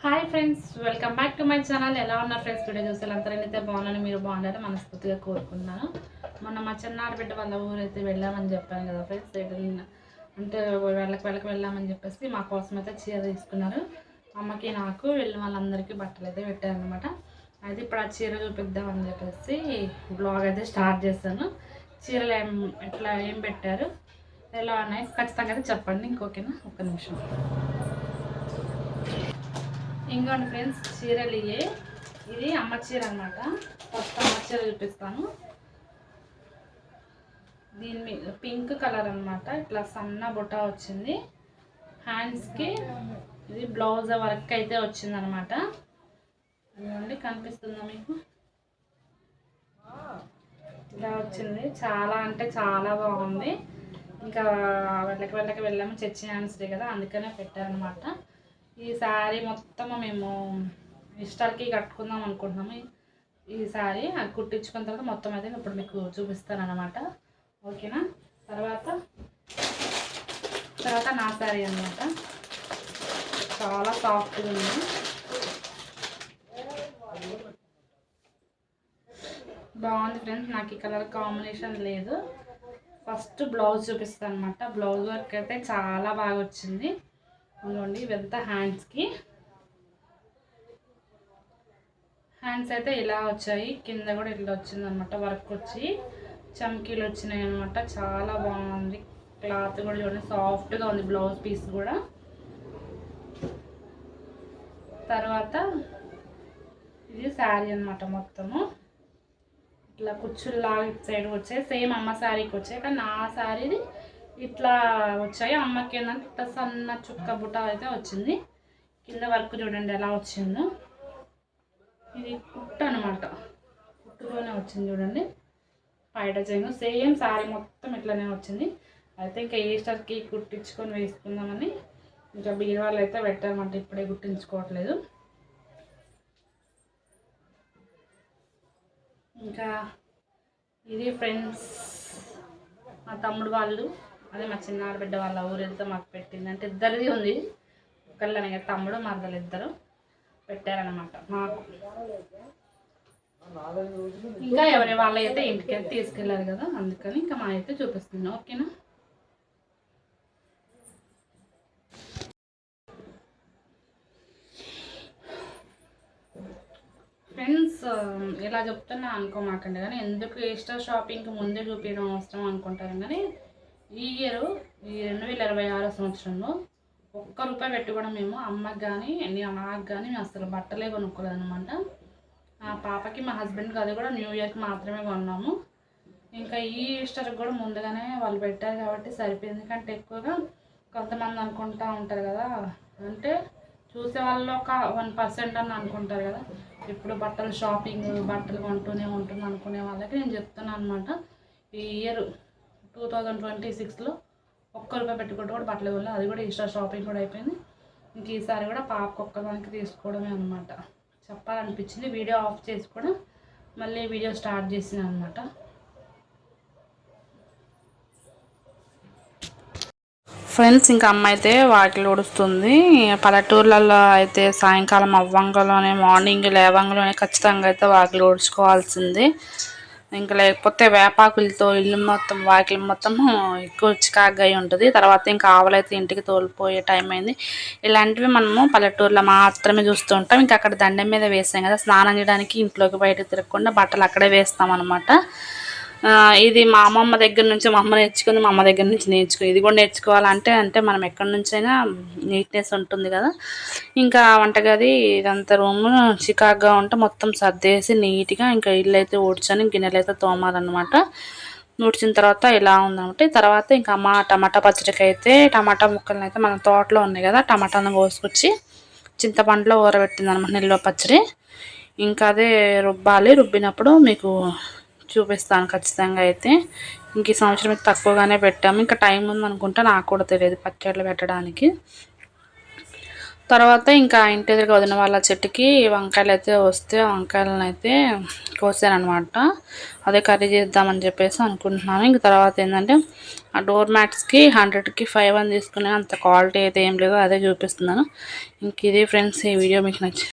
Hi friends, welcome back to my channel. ఎలా ఉన్నారు friends? Video చూస్తే అందరైతే బాగున్నాను, మీరు బాగుండాలని మనస్ఫూర్తిగా కోరుకుంటున్నాను. మొన్న మా చిన్నాడు బిడ్డ వాళ్ళ ఊరైతే వెళ్ళామని చెప్పాను కదా ఫ్రెండ్స్. అంటే వెళ్ళకి వెళ్ళామని చెప్పేసి మా కోసం అయితే చీర తీసుకున్నారు. అమ్మకి నాకు వెళ్ళిన వాళ్ళందరికీ బట్టలు అయితే పెట్టారనమాట. అయితే ఇప్పుడు ఆ చీర చూపిద్దామని చెప్పేసి బ్లాగ్ అయితే స్టార్ట్ చేశాను. చీరలు ఏం పెట్టారు, ఎలా ఉన్నాయి ఖచ్చితంగా అయితే చెప్పండి. ఇంకోకేనా, ఒక్క నిమిషం. ఇంకోండి ఫ్రెండ్స్, చీరలు ఇది అమ్మ చీర అనమాట. ఫస్ట్ అమ్మ చీర చూపిస్తాను. దీని మీద పింక్ కలర్ అనమాట. ఇట్లా సన్న బుట్ట వచ్చింది. హ్యాండ్స్కి ఇది బ్లౌజ్ వర్క్ అయితే వచ్చింది అనమాట. ఇదిగోండి, కనిపిస్తుందా మీకు? ఇలా వచ్చింది. చాలా అంటే చాలా బాగుంది. ఇంకా వెళ్ళకి వెళ్ళాము, చర్చి హ్యాండ్స్ డే కదా, అందుకనే పెట్టారనమాట. ఈ శారీ మొత్తము మేము ఇష్టాలకి కట్టుకుందాం అనుకుంటున్నాము. ఈ శారీ అది కుట్టించుకున్న తర్వాత మొత్తం అయితే ఇప్పుడు మీకు చూపిస్తాను అనమాట. ఓకేనా? తర్వాత నా శారీ అనమాట. చాలా సాఫ్ట్గా ఉంది, బాగుంది ఫ్రెండ్స్. నాకు ఈ కలర్ కాంబినేషన్ లేదు. ఫస్ట్ బ్లౌజ్ చూపిస్తాను అనమాట. బ్లౌజ్ వర్క్ అయితే చాలా బాగా వచ్చింది. ఇదిగోండి, ఇవంతా హ్యాండ్స్కి. హ్యాండ్స్ అయితే ఇలా వచ్చాయి, కింద కూడా ఇట్లా వచ్చింది అనమాట. వర్క్ వచ్చి చమ్కీలు వచ్చినాయి అనమాట. చాలా బాగుంది. క్లాత్ కూడా చూడండి, సాఫ్ట్గా ఉంది. బ్లౌజ్ పీస్ కూడా. తర్వాత ఇది శారీ అనమాట. మొత్తము ఇట్లా కుచ్చుల్లాగా ఇటు సైడ్ వచ్చాయి. సేమ్ అమ్మ శారీకి వచ్చాయి, కానీ నా శారీది ఇట్లా వచ్చాయి. అమ్మకి ఏంటంటే ఇట్లా సన్న చుక్క బుట్ట అయితే వచ్చింది. కింద వర్క్ చూడండి ఎలా వచ్చిందో. ఇది కుట్టు అనమాట, కుట్టుతోనే వచ్చింది చూడండి. పైట చెంగు సేమ్ శారీ మొత్తం ఇట్లానే వచ్చింది. అయితే ఇంకా ఈస్టర్కి కుట్టించుకొని వేసుకుందామని ఇంకా బీరువాళ్ళు అయితే పెట్టారన్నమాట. ఇప్పుడే కుట్టించుకోవట్లేదు. ఇంకా ఇది ఫ్రెండ్స్, మా తమ్ముడు వాళ్ళు, అదే మా చిన్నాడు బిడ్డ వాళ్ళ ఊరెళ్తే మాకు పెట్టింది. అంటే ఇద్దరిది ఉంది, ఒకళ్ళనే తమ్ముడు మరదలు ఇద్దరు పెట్టారనమాట మాకు. ఇంకా ఎవరి వాళ్ళు అయితే ఇంటికి తీసుకెళ్ళారు కదా, అందుకని ఇంకా మా అయితే చూపిస్తున్నాం. ఓకేనా? ఫ్రెండ్స్, ఇలా చెప్తున్నా అనుకోమాకండి, కానీ ఎందుకు ఈస్టర్ షాపింగ్కి ముందే చూపించడం అవసరం అనుకుంటారు. కానీ ఈ 2026 సంవత్సరంలో ₹1 పెట్టి కూడా మేము అమ్మకి కానీ నాకు కానీ మేము అసలు బట్టలే కొనుక్కోలేదు అనమాట. మా పాపకి మా హస్బెండ్కి అది కూడా న్యూ ఇయర్కి మాత్రమే కొన్నాము. ఇంకా ఈ ఈస్టర్కి కూడా ముందుగానే వాళ్ళు పెట్టారు కాబట్టి సరిపోయింది. ఎందుకంటే ఎక్కువగా కొంతమంది అనుకుంటూ ఉంటారు కదా, అంటే చూసే వాళ్ళు ఒక 1% అని అనుకుంటారు కదా, ఇప్పుడు బట్టలు షాపింగ్ బట్టలు కొంటూనే ఉంటుంది అనుకునే వాళ్ళకి నేను చెప్తున్నాను అనమాట. ఈ ఇయర్ 2026లో ₹1 పెట్టుకుంటూ కూడా బట్టలు కొనలేదు. అది కూడా ఈస్టర్ షాపింగ్ కూడా అయిపోయింది. ఇంక ఈసారి కూడా పాపకు ఒక్కదానికి తీసుకోవడమే అనమాట. చెప్పాలనిపించింది, వీడియో ఆఫ్ చేసి కూడా మళ్ళీ వీడియో స్టార్ట్ చేసిన అనమాట. ఫ్రెండ్స్, ఇంకా అమ్మ అయితే వాకిలు ఊడుస్తుంది. పల్లెటూర్లలో అయితే సాయంకాలం అవ్వంగలోనే మార్నింగ్ లేవంగలోనే ఖచ్చితంగా అయితే వాకిలు ఊడ్చుకోవాల్సింది. ఇంకా లేకపోతే వేపాకులతో ఇల్లు మొత్తం వాకిలి మొత్తం ఎక్కువ చికాగ్గా ఉంటుంది. తర్వాత ఇంకా ఆవులైతే ఇంటికి తోలిపోయే టైం అయింది. ఇలాంటివి మనము పల్లెటూరులో మాత్రమే చూస్తూ ఉంటాం. ఇంకా అక్కడ దండం మీద వేసాం కదా, స్నానం చేయడానికి ఇంట్లోకి బయటకు తిరగకుండా బట్టలు అక్కడే వేస్తాం అనమాట. ఇది మా అమ్మమ్మ దగ్గర నుంచి మా అమ్మ నేర్చుకుంది, మా అమ్మ దగ్గర నుంచి నేర్చుకుంది. ఇది కూడా నేర్చుకోవాలంటే మనం ఎక్కడి నుంచైనా నీట్నెస్ ఉంటుంది కదా. ఇంకా వంటగది ఇదంతా రూమ్ చికాగ్గా ఉంటే మొత్తం సర్దేసి నీట్గా ఇంకా ఇల్లు అయితే ఊడ్చని గిన్నెలు అయితే తోమాలన్నమాట. ఊడ్చిన తర్వాత ఇలా ఉందన్నమాట. తర్వాత ఇంకా అమ్మ టమాటా పచ్చడికి అయితే టమాటా ముక్కలను అయితే మన తోటలో ఉన్నాయి కదా, టమాటాను కోసుకొచ్చి చింతపండులో ఊరబెట్టింది అనమాట, నిల్వ పచ్చడి. ఇంకా అదే రుబ్బాలి, రుబ్బినప్పుడు మీకు చూపిస్తాను ఖచ్చితంగా. అయితే ఇంక ఈ సంవత్సరం అయితే తక్కువగానే పెట్టాము. ఇంకా టైం ఉందనుకుంటా, నాకు కూడా తెలియదు పచ్చళ్ళు పెట్టడానికి. తర్వాత ఇంకా ఇంటి ఎదురుగా వదిన వాళ్ళ చెట్టుకి వంకాయలు అయితే వస్తే వంకాయలను అయితే కోసానమాట. అదే కర్రీ చేద్దామని చెప్పేసి అనుకుంటున్నాను. ఇంక తర్వాత ఏంటంటే ఆ డోర్ మ్యాట్స్కి 100కి 5 అని తీసుకునే అంత క్వాలిటీ అయితే ఏం లేదో అదే చూపిస్తున్నాను. ఇంక ఇది ఫ్రెండ్స్, ఈ వీడియో మీకు నచ్చింది